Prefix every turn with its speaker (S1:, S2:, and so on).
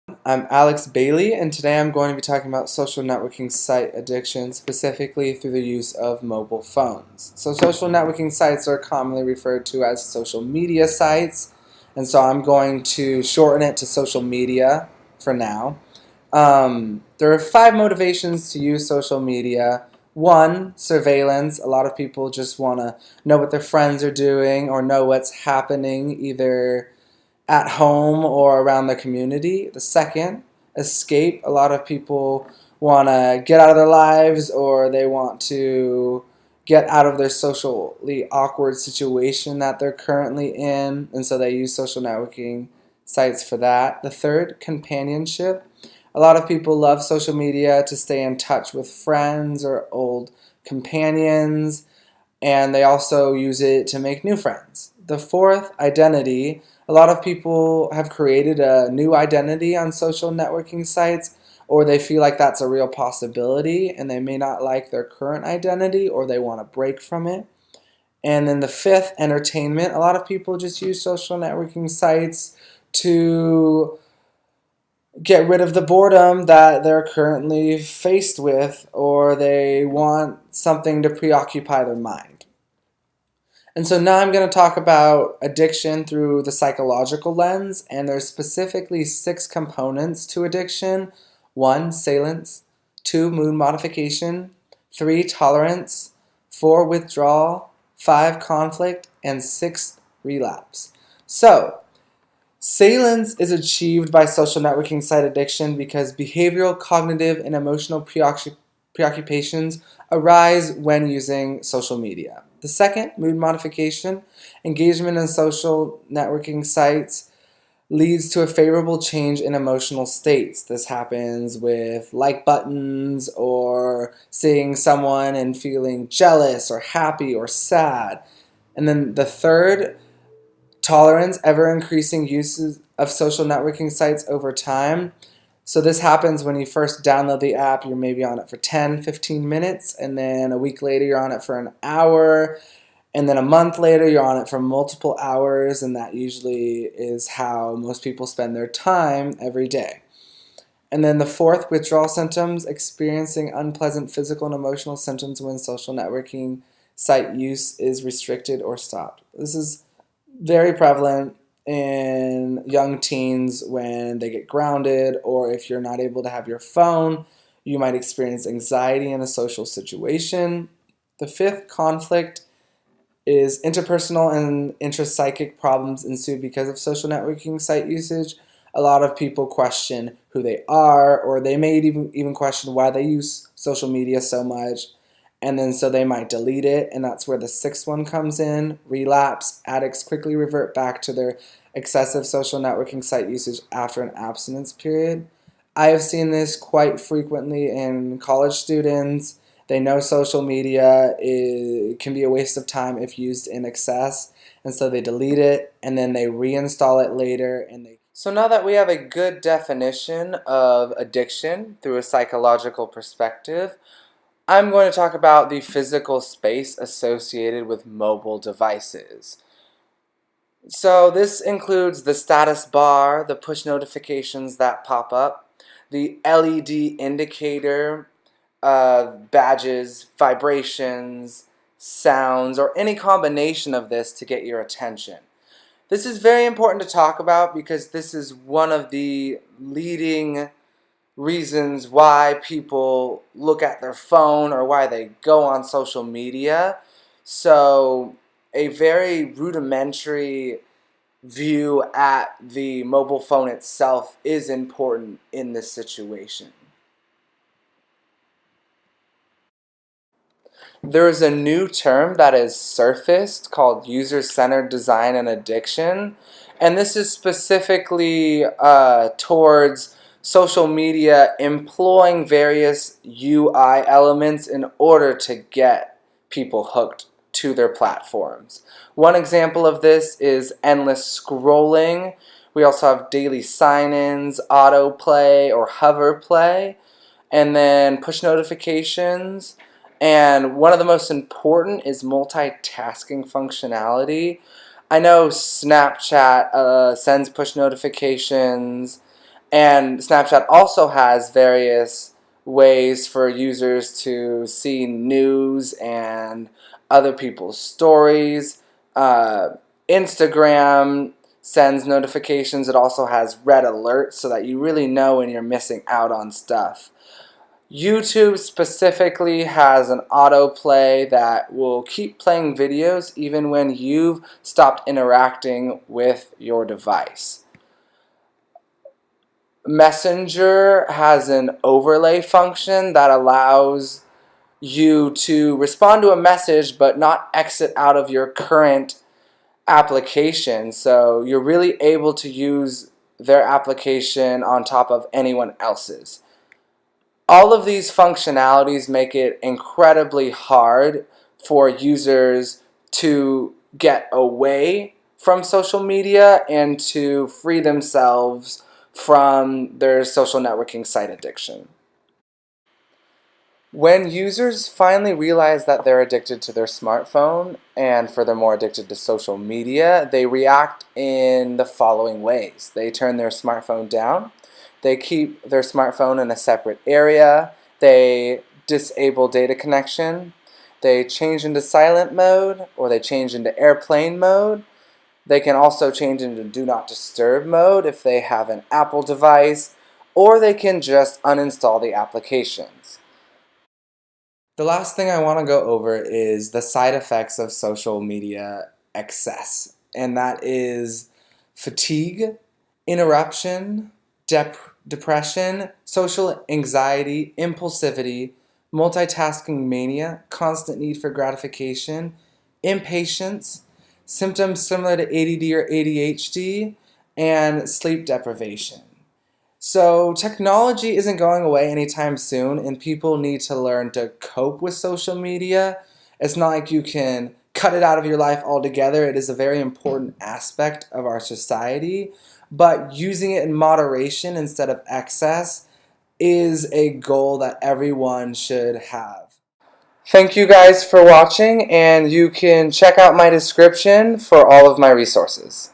S1: I'm Alex Bailey, and today I'm going to be talking about social networking site addiction, specifically through the use of mobile phones. So social networking sites are commonly referred to as social media sites, and so I'm going to shorten it to social media for now. There are 5 motivations to use social media. One, surveillance. A lot of people just want to know what their friends are doing or know what's happening either at home or around the community. The second, escape. A lot of people want to get out of their lives or they want to get out of their socially awkward situation that they're currently in, and so they use social networking sites for that. The third, companionship. A lot of people love social media to stay in touch with friends or old companions, and they also use it to make new friends. The fourth, identity. A lot of people have created a new identity on social networking sites, or they feel like that's a real possibility and they may not like their current identity or they want to break from it. And then the fifth, entertainment. A lot of people just use social networking sites to get rid of the boredom that they're currently faced with, or they want something to preoccupy their mind. And so now I'm going to talk about addiction through the psychological lens, and there's specifically 6 components to addiction. 1, salience. 2, mood modification. 3, tolerance. 4, withdrawal. 5, conflict. And 6, relapse. So, salience is achieved by social networking site addiction because behavioral, cognitive, and emotional preoccupations arise when using social media. The second, mood modification. Engagement in social networking sites leads to a favorable change in emotional states. This happens with like buttons or seeing someone and feeling jealous or happy or sad. And then the third, tolerance, ever increasing uses of social networking sites over time. So this happens when you first download the app, you're maybe on it for 10, 15 minutes, and then a week later you're on it for an hour, and then a month later you're on it for multiple hours, and that usually is how most people spend their time every day. And then the fourth, withdrawal symptoms, experiencing unpleasant physical and emotional symptoms when social networking site use is restricted or stopped. This is very prevalent in young teens when they get grounded, or if you're not able to have your phone, you might experience anxiety in a social situation. The fifth, conflict, is interpersonal and intrapsychic problems ensue because of social networking site usage. A lot of people question who they are, or they may even question why they use social media so much, and then so they might delete it, and that's where the 6th one comes in, relapse. Addicts quickly revert back to their excessive social networking site usage after an abstinence period. I have seen this quite frequently in college students. They know social media can be a waste of time if used in excess, and so they delete it, and then they reinstall it later, and they... So now that we have a good definition of addiction through a psychological perspective, I'm going to talk about the physical space associated with mobile devices. So this includes the status bar, the push notifications that pop up, the LED indicator, badges, vibrations, sounds, or any combination of this to get your attention. This is very important to talk about because this is one of the leading reasons why people look at their phone or why they go on social media. So a very rudimentary view at the mobile phone itself is important in this situation. There is a new term that has surfaced called user-centered design and addiction, and this is specifically towards social media employing various UI elements in order to get people hooked to their platforms. One example of this is endless scrolling. We also have daily sign-ins, autoplay or hover play, and then push notifications. And one of the most important is multitasking functionality. I know Snapchat sends push notifications, And Snapchat also has various ways for users to see news and other people's stories. Instagram sends notifications. It also has red alerts so that you really know when you're missing out on stuff. YouTube specifically has an autoplay that will keep playing videos even when you've stopped interacting with your device. Messenger has an overlay function that allows you to respond to a message but not exit out of your current application. So you're really able to use their application on top of anyone else's. All of these functionalities make it incredibly hard for users to get away from social media and to free themselves from their social networking site addiction. When users finally realize that they're addicted to their smartphone and furthermore addicted to social media, they react in the following ways. They turn their smartphone down, they keep their smartphone in a separate area, they disable data connection, they change into silent mode or they change into airplane mode. They can also change into do not disturb mode if they have an Apple device, or they can just uninstall the applications. The last thing I want to go over is the side effects of social media excess, and that is fatigue, interruption, depression, social anxiety, impulsivity, multitasking mania, constant need for gratification, impatience, symptoms similar to ADD or ADHD, and sleep deprivation. So technology isn't going away anytime soon, and people need to learn to cope with social media. It's not like you can cut it out of your life altogether. It is a very important aspect of our society, but using it in moderation instead of excess is a goal that everyone should have. Thank you guys for watching, and you can check out my description for all of my resources.